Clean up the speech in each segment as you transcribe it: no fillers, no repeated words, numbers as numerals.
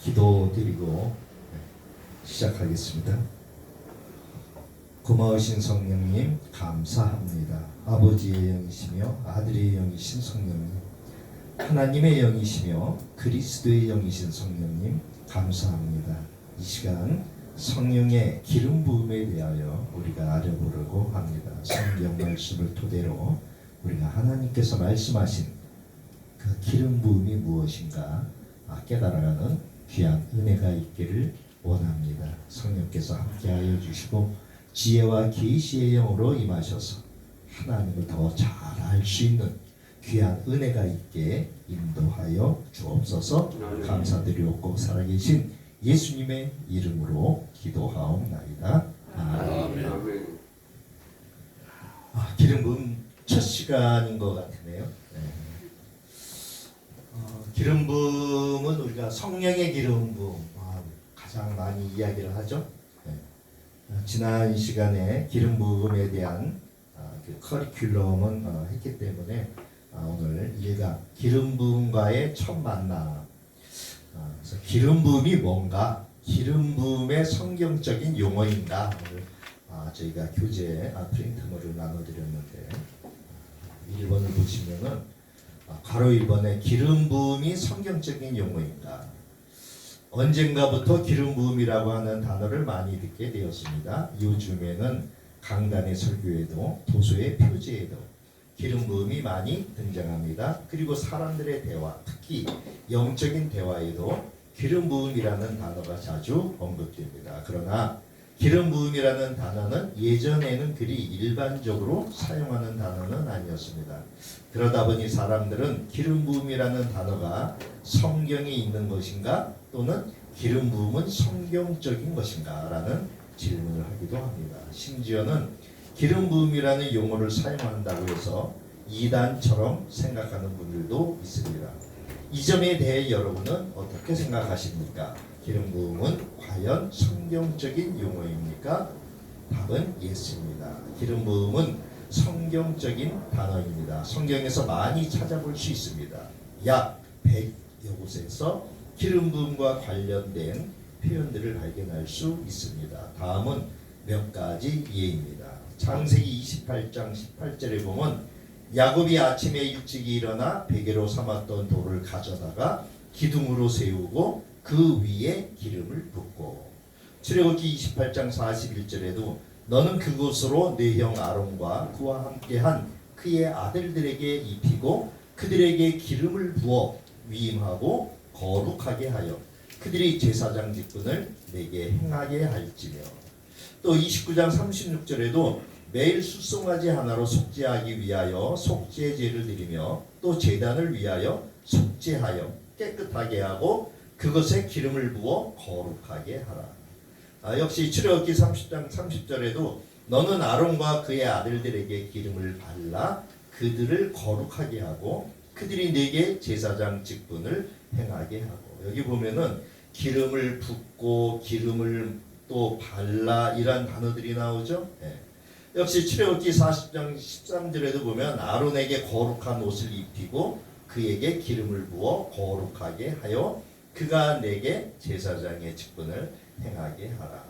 기도드리고 시작하겠습니다. 고마우신 성령님 감사합니다. 아버지의 영이시며 아들의 영이신 성령님, 하나님의 영이시며 그리스도의 영이신 성령님 감사합니다. 이 시간 성령의 기름 부음에 대하여 우리가 알아보려고 합니다. 성경 말씀을 토대로 우리가 하나님께서 말씀하신 그 기름 부음이 무엇인가 깨달아가는 귀한 은혜가 있기를 원합니다. 성령께서 함께하여 주시고 지혜와 계시의 영으로 임하셔서 하나님을 더 잘 알 수 있는 귀한 은혜가 있게 인도하여 주옵소서. 감사드리옵고 살아계신 예수님의 이름으로 기도하옵나이다. 아멘. 기름 부음 첫 시간인 것 같으네요. 기름 부음은 우리가 성령의 기름 부음 가장 많이 이야기를 하죠. 지난 시간에 기름 부음에 대한 그 커리큘럼은 했기 때문에 오늘 얘가 기름 부음과의 첫 만남. 그래서 기름 부음이 뭔가, 기름 부음의 성경적인 용어인가, 오늘 저희가 교재 프린트물을 나눠드렸는데 1번을 보시면은 가로 1번에 기름 부음이 성경적인 용어인가. 언젠가부터 기름 부음이라고 하는 단어를 많이 듣게 되었습니다. 요즘에는 강단의 설교에도 도서의 표지에도 기름 부음이 많이 등장합니다. 그리고 사람들의 대화, 특히 영적인 대화에도 기름 부음이라는 단어가 자주 언급됩니다. 그러나 기름 부음이라는 단어는 예전에는 그리 일반적으로 사용하는 단어는 아니었습니다. 그러다 보니 사람들은 기름 부음이라는 단어가 성경에 있는 것인가, 또는 기름 부음은 성경적인 것인가 라는 질문을 하기도 합니다. 심지어는 기름 부음이라는 용어를 사용한다고 해서 이단처럼 생각하는 분들도 있습니다. 이 점에 대해 여러분은 어떻게 생각하십니까? 기름 부음은 과연 성경적인 용어입니까? 답은 예스입니다. 기름 부음은 성경적인 단어입니다. 성경에서 많이 찾아볼 수 있습니다. 약 100여 곳에서 기름 부음과 관련된 표현들을 발견할 수 있습니다. 다음은 몇 가지 예입니다. 창세기 28장 18절에 보면 야곱이 아침에 일찍이 일어나 베개로 삼았던 돌을 가져다가 기둥으로 세우고 그 위에 기름을 붓고, 출애굽기 28장 41절에도 너는 그곳으로 네 형 아론과 그와 함께한 그의 아들들에게 입히고 그들에게 기름을 부어 위임하고 거룩하게 하여 그들이 제사장 직분을 내게 행하게 할지며, 또 29장 36절에도 매일 숫송아지 하나로 속죄하기 위하여 속죄제를 드리며 또 제단을 위하여 속죄하여 깨끗하게 하고 그것에 기름을 부어 거룩하게 하라. 역시 출애굽기 30장 30절에도 너는 아론과 그의 아들들에게 기름을 발라 그들을 거룩하게 하고 그들이 내게 제사장 직분을 행하게 하고, 여기 보면은 기름을 붓고 기름을 또 발라 이란 단어들이 나오죠. 역시 출애굽기 40장 13절에도 보면 아론에게 거룩한 옷을 입히고 그에게 기름을 부어 거룩하게 하여 그가 내게 제사장의 직분을 행하게 하라.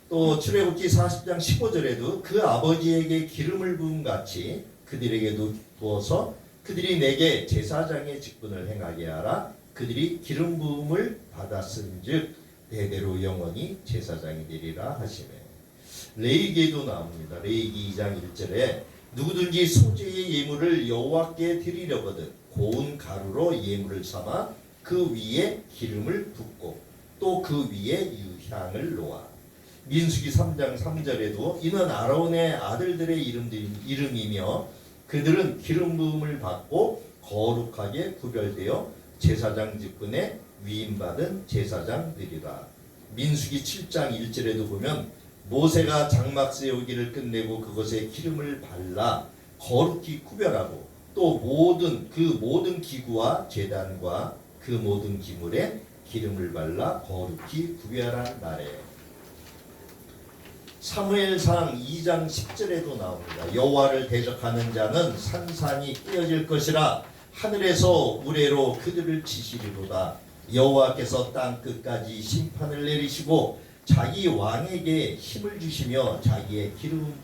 또 출애굽기 40장 15절에도 그 아버지에게 기름을 부은 같이 그들에게도 부어서 그들이 내게 제사장의 직분을 행하게 하라. 그들이 기름 부음을 받았은즉 대대로 영원히 제사장이 되리라 하시매. 레위기에도 나옵니다. 레위기 2장 1절에 누구든지 소재의 예물을 여호와께 드리려거든 고운 가루로 예물을 삼아 그 위에 기름을 붓고 또 그 위에 유향을 놓아. 민수기 3장 3절에도 이는 아론의 아들들의 이름이며 그들은 기름 부음을 받고 거룩하게 구별되어 제사장 직분에 위임받은 제사장들이라. 민수기 7장 1절에도 보면 모세가 장막 세우기를 끝내고 그것에 기름을 발라 거룩히 구별하고 또 모든 기구와 제단과 그 모든 기물에 기름을 발라 거룩히 구별한 날에. 사무엘상 2장 10절에도 나옵니다. 여호와를 대적하는 자는 산산이 깨어질 것이라 하늘에서 우레로 그들을 치시리로다. 여호와께서 땅 끝까지 심판을 내리시고 자기 왕에게 힘을 주시며 자기의 기름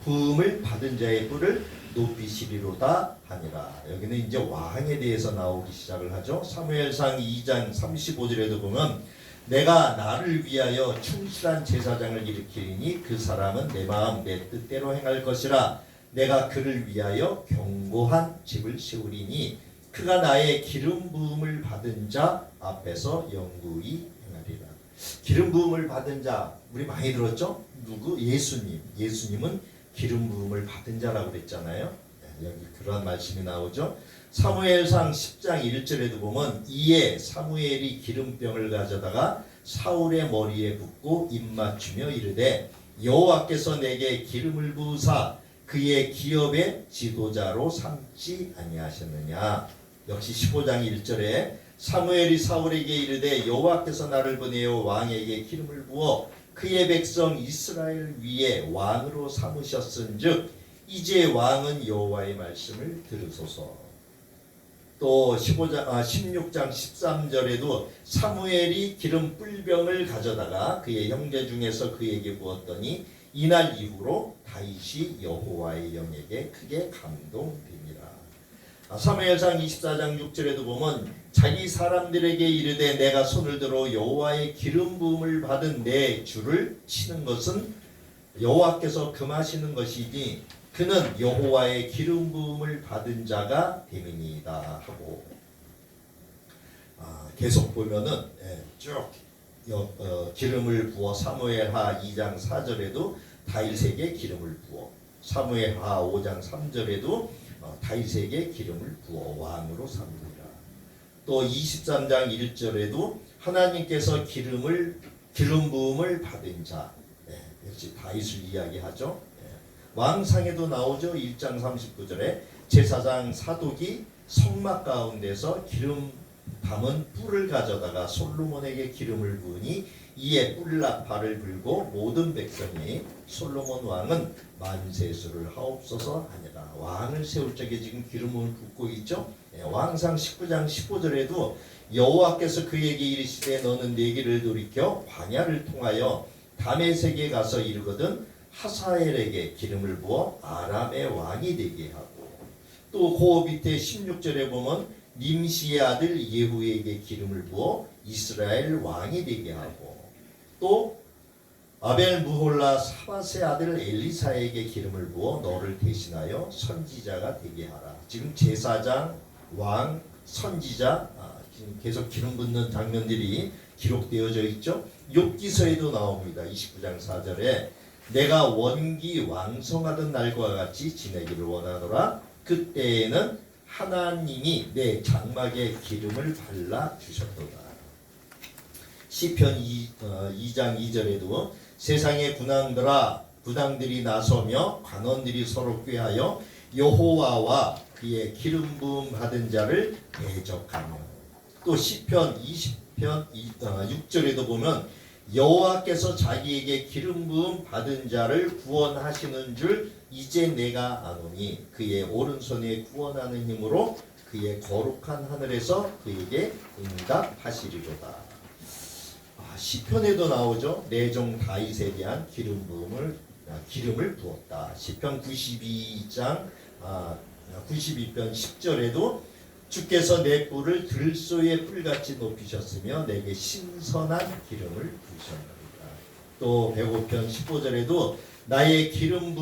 부음을 받은 자의 뿔을 높이시리로다 하니라. 여기는 이제 왕에 대해서 나오기 시작을 하죠. 사무엘상 2장 35절에도 보면 내가 나를 위하여 충실한 제사장을 일으키리니 그 사람은 내 마음 내 뜻대로 행할 것이라. 내가 그를 위하여 견고한 집을 세우리니 그가 나의 기름 부음을 받은 자 앞에서 영구히 행하리라. 기름 부음을 받은 자 우리 많이 들었죠? 누구? 예수님. 예수님은 기름 부음을 받은 자라고 그랬잖아요. 여기 그런 말씀이 나오죠. 사무엘상 10장 1절에도 보면 이에 사무엘이 기름병을 가져다가 사울의 머리에 붓고 입맞추며 이르되 여호와께서 내게 기름을 부으사 그의 기업의 지도자로 삼지 아니하셨느냐. 역시 15장 1절에 사무엘이 사울에게 이르되 여호와께서 나를 보내어 왕에게 기름을 부어 그의 백성 이스라엘 위에 왕으로 삼으셨은즉 이제 왕은 여호와의 말씀을 들으소서. 또 16장 13절에도 사무엘이 기름 뿔병을 가져다가 그의 형제 중에서 그에게 부었더니 이날 이후로 다윗이 여호와의 영에게 크게 감동되니라. 사무엘상 24장 6절에도 보면 자기 사람들에게 이르되 내가 손을 들어 여호와의 기름 부음을 받은 내 주를 치는 것은 여호와께서 금하시는 것이니 그는 여호와의 기름 부음을 받은 자가 됨이니이다 하고 계속 보면은 쭉 기름을 부어 사무엘하 2장 4절에도 다윗에게 기름을 부어 사무엘하 5장 3절에도 다윗에게 기름을 부어 왕으로 삼으리라. 또 23장 1절에도 하나님께서 기름 부음을 받은 자 역시 다윗을 이야기하죠. 왕상에도 나오죠. 1장 39절에 제사장 사독이 성막 가운데서 기름 담은 뿔을 가져다가 솔로몬에게 기름을 부으니 이에 뿔나팔을 불고 모든 백성이 솔로몬 왕은 만세수를 하옵소서 하니라. 왕을 세울 적에 지금 기름을 붓고 있죠. 왕상 19장 15절에도 여호와께서 그에게 이르시되 너는 내 길을 돌이켜 광야를 통하여 다메섹에 가서 이르거든 하사엘에게 기름을 부어 아람의 왕이 되게 하고 또 그 밑에 16절에 보면 님시의 아들 예후에게 기름을 부어 이스라엘 왕이 되게 하고 또 아벨무홀라 사밧의 아들 엘리사에게 기름을 부어 너를 대신하여 선지자가 되게 하라. 지금 제사장, 왕, 선지자 지금 계속 기름 붓는 장면들이 기록되어져 있죠. 욥기서에도 나옵니다. 29장 4절에 내가 원기 왕성하던 날과 같이 지내기를 원하노라. 그때에는 하나님이 내 장막에 기름을 발라 주셨도다. 시편 2장 2절에도 세상의 군왕들이 나서며 관원들이 서로 꾀하여 여호와와 그의 기름 부음 받은 자를 대적하며 또 시편 20편 6절에도 보면 여호와께서 자기에게 기름 부음 받은 자를 구원하시는 줄 이제 내가 아노니 그의 오른손에 구원하는 힘으로 그의 거룩한 하늘에서 그에게 응답하시리로다. 시편에도 나오죠. 내 종 다윗에 대한 기름을 부었다. 시편 92편 10절에도 주께서 내 뿔을 들소의 뿔같이 높이셨으며 내게 신선한 기름을 부으셨나이다. 또 105편 15절에도 나의 기름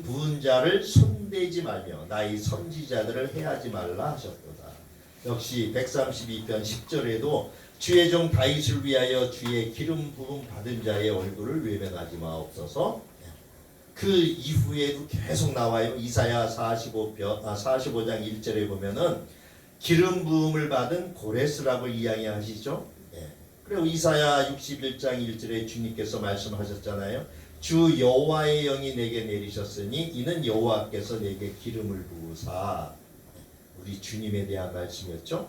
부은 자를 손대지 말며 나의 선지자들을 해하지 말라 하셨도다. 역시 132편 10절에도 주의 종 다윗을 위하여 주의 기름 부음 받은 자의 얼굴을 외면하지 마옵소서. 그 이후에도 계속 나와요. 이사야 45장 1절에 보면은 기름 부음을 받은 고레스라고 이야기하시죠. 그리고 이사야 61장 1절에 주님께서 말씀하셨잖아요. 주 여호와의 영이 내게 내리셨으니 이는 여호와께서 내게 기름을 부으사. 우리 주님에 대한 말씀이었죠.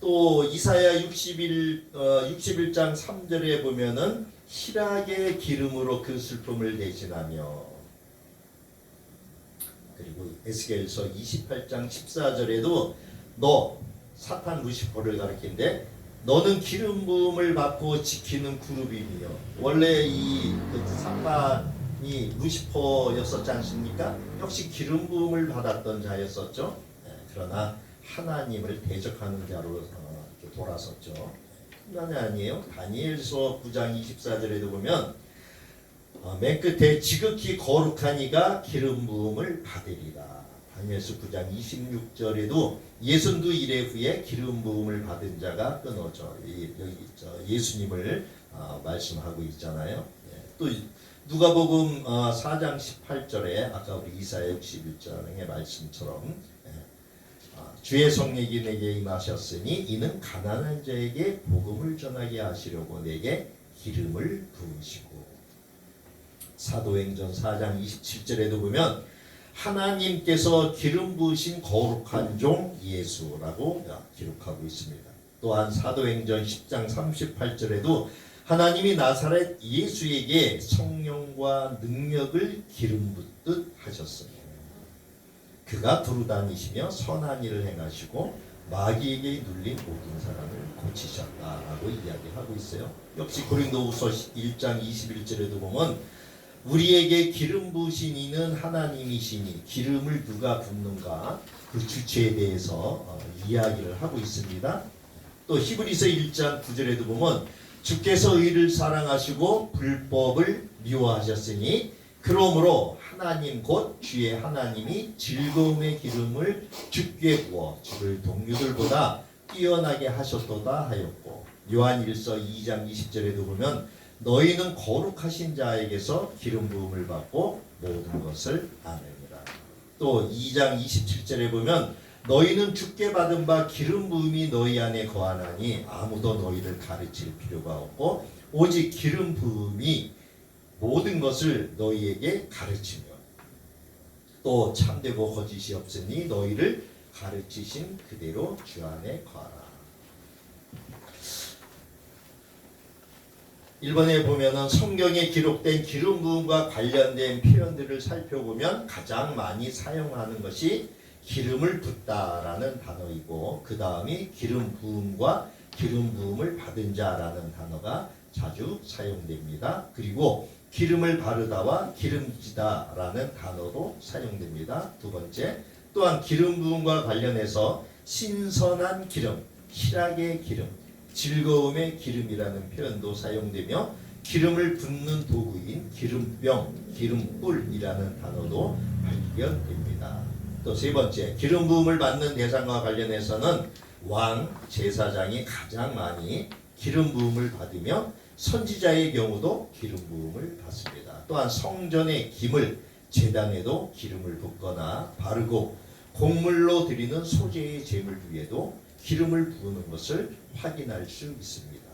또 이사야 61장 3절에 보면은 희락의 기름으로 그 슬픔을 대신하며 그리고 에스겔서 28장 14절에도 너 사탄 루시퍼를 가리키는데 너는 기름 부음을 받고 지키는 그룹이며 원래 그 사탄이 루시퍼였었지 않습니까? 역시 기름 부음을 받았던 자였었죠. 그러나 하나님을 대적하는 자로 돌아섰죠. 뿐만이 아니에요. 다니엘서 9장 24절에도 보면 맨 끝에 지극히 거룩한 이가 기름 부음을 받으리라. 다니엘서 9장 26절에도 62일 후에 기름 부음을 받은 자가 끊어져 여기 예수님을 말씀하고 있잖아요. 또 누가복음 4장 18절에 아까 우리 이사야 61장의 말씀처럼 주의 성령이 내게 임하셨으니 이는 가난한 자에게 복음을 전하게 하시려고 내게 기름을 부으시고 사도행전 4장 27절에도 보면 하나님께서 기름 부으신 거룩한 종 예수라고 기록하고 있습니다. 또한 사도행전 10장 38절에도 하나님이 나사렛 예수에게 성령과 능력을 기름 붓듯 하셨습니다. 그가 두루다니시며 선한 일을 행하시고 마귀에게 눌린 모든 사람을 고치셨다라고 이야기하고 있어요. 역시 고린도후서 1장 21절에도 보면 우리에게 기름 부으신 이는 하나님이시니 기름을 누가 붓는가 그 주체에 대해서 이야기를 하고 있습니다. 또 히브리서 1장 9절에도 보면 주께서 의를 사랑하시고 불법을 미워하셨으니 그러므로 하나님 곧 주의 하나님이 즐거움의 기름을 주께 부어 주를 동료들보다 뛰어나게 하셨도다 하였고 요한일서 2장 20절에도 보면 너희는 거룩하신 자에게서 기름 부음을 받고 모든 것을 아느니라. 또 2장 27절에 보면 너희는 주께 받은 바 기름 부음이 너희 안에 거하나니 아무도 너희를 가르칠 필요가 없고 오직 기름 부음이 모든 것을 너희에게 가르치며 또 참되고 거짓이 없으니 너희를 가르치신 그대로 주 안에 거하라. 1번에 보면은 성경에 기록된 기름 부음과 관련된 표현들을 살펴보면 가장 많이 사용하는 것이 기름을 붓다라는 단어이고 그 다음이 기름 부음과 기름 부음을 받은 자라는 단어가 자주 사용됩니다. 그리고 기름을 바르다와 기름지다라는 단어도 사용됩니다. 두 번째, 또한 기름 부음과 관련해서 신선한 기름, 희락의 기름, 즐거움의 기름이라는 표현도 사용되며 기름을 붓는 도구인 기름병, 기름불이라는 단어도 발견됩니다. 또 세 번째, 기름 부음을 받는 대상과 관련해서는 왕, 제사장이 가장 많이 기름 부음을 받으며 선지자의 경우도 기름 부음을 받습니다. 또한 성전의 기물, 제단에도 기름을 붓거나 바르고 곡물로 드리는 소재의 제물 위에도 기름을 부으는 것을 확인할 수 있습니다.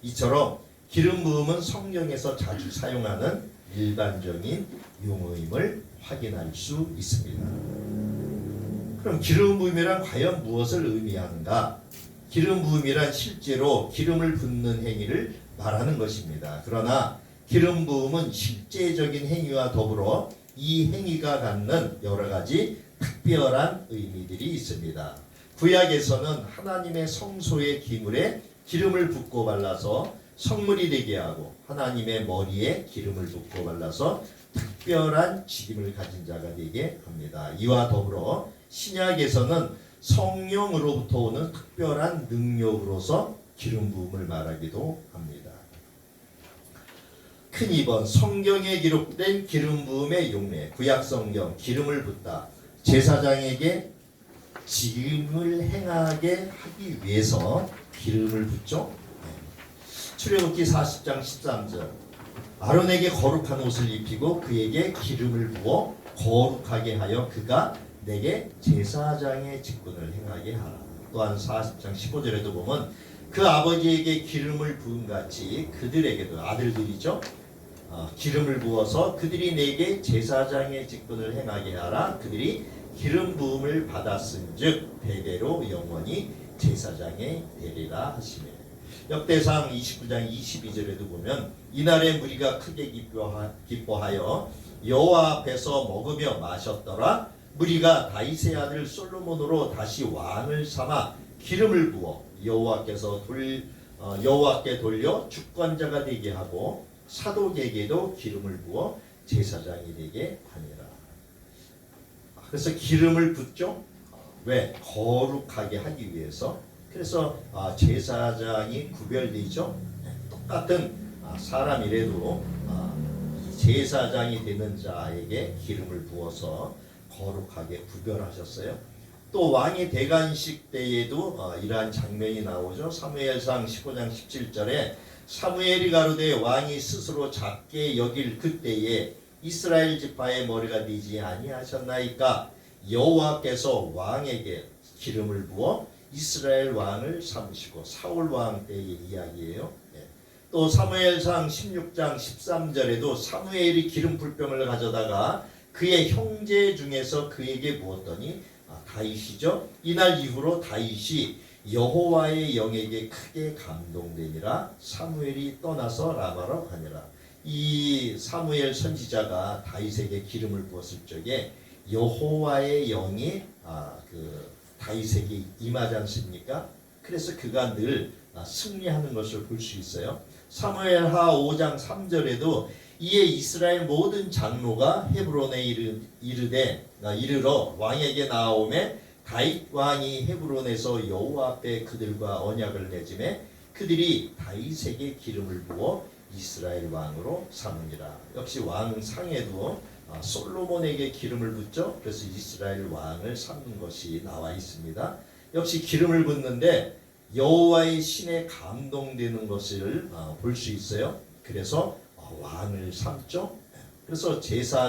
이처럼 기름 부음은 성경에서 자주 사용하는 일반적인 용어임을 확인할 수 있습니다. 그럼 기름 부음이란 과연 무엇을 의미하는가? 기름 부음이란 실제로 기름을 붓는 행위를 말하는 것입니다. 그러나 기름 부음은 실제적인 행위와 더불어 이 행위가 갖는 여러 가지 특별한 의미들이 있습니다. 구약에서는 하나님의 성소의 기물에 기름을 붓고 발라서 성물이 되게 하고 하나님의 머리에 기름을 붓고 발라서 특별한 직임을 가진 자가 되게 합니다. 이와 더불어 신약에서는 성령으로부터 오는 특별한 능력으로서 기름 부음을 말하기도 합니다. 큰 2번, 성경에 기록된 기름 부음의 용례. 구약 성경 기름을 붓다. 제사장에게 직임을 행하게 하기 위해서 기름을 붓죠. 출애굽기 40장 13절. 아론에게 거룩한 옷을 입히고 그에게 기름을 부어 거룩하게 하여 그가 내게 제사장의 직분을 행하게 하라. 또한 40장 15절에도 보면 그 아버지에게 기름을 부은 같이 그들에게도 아들들이죠. 기름을 부어서 그들이 내게 제사장의 직분을 행하게 하라. 그들이 기름 부음을 받았은즉 대대로 영원히 제사장의 되리라 하시며 역대상 29장 22절에도 보면 이날에 무리가 크게 기뻐하여 여호와 앞에서 먹으며 마셨더라. 무리가 다윗의 아들 솔로몬으로 다시 왕을 삼아 기름을 부어 여호와께 돌려 주권자가 되게 하고 사독에게도 기름을 부어 제사장이 되게 하니라. 그래서 기름을 붓죠. 왜? 거룩하게 하기 위해서. 그래서 제사장이 구별되죠. 똑같은 사람이라도 제사장이 되는 자에게 기름을 부어서 거룩하게 구별하셨어요. 또 왕의 대관식 때에도 이러한 장면이 나오죠. 사무엘상 15장 17절에 사무엘이 가로되 왕이 스스로 작게 여길 그때에 이스라엘 지파의 머리가 되지 아니하셨나이까. 여호와께서 왕에게 기름을 부어 이스라엘 왕을 삼으시고. 사울 왕 때의 이야기예요. 또 사무엘상 16장 13절에도 사무엘이 기름 불병을 가져다가 그의 형제 중에서 그에게 부었더니 다윗이죠. 이날 이후로 다윗이 여호와의 영에게 크게 감동되니라. 사무엘이 떠나서 라마로 가니라. 이 사무엘 선지자가 다윗에게 기름을 부었을 적에 여호와의 영이 다윗에게 임하지 않습니까? 그래서 그가 늘 승리하는 것을 볼 수 있어요. 사무엘하 5장 3절에도 이에 이스라엘 모든 장로가 헤브론에 이르러 왕에게 나아오매 다윗 왕이 헤브론에서 여호와 앞에 그들과 언약을 맺음에 그들이 다윗에게 기름을 부어 이스라엘 왕으로 삼으니라. 역시 왕상에도 솔로몬에게 기름을 붓죠. 그래서 이스라엘 왕을 삼는 것이 나와 있습니다. 역시 기름을 붓는데 여호와의 신에 감동되는 것을 볼 수 있어요. 그래서 왕을 삼죠. 그래서 제사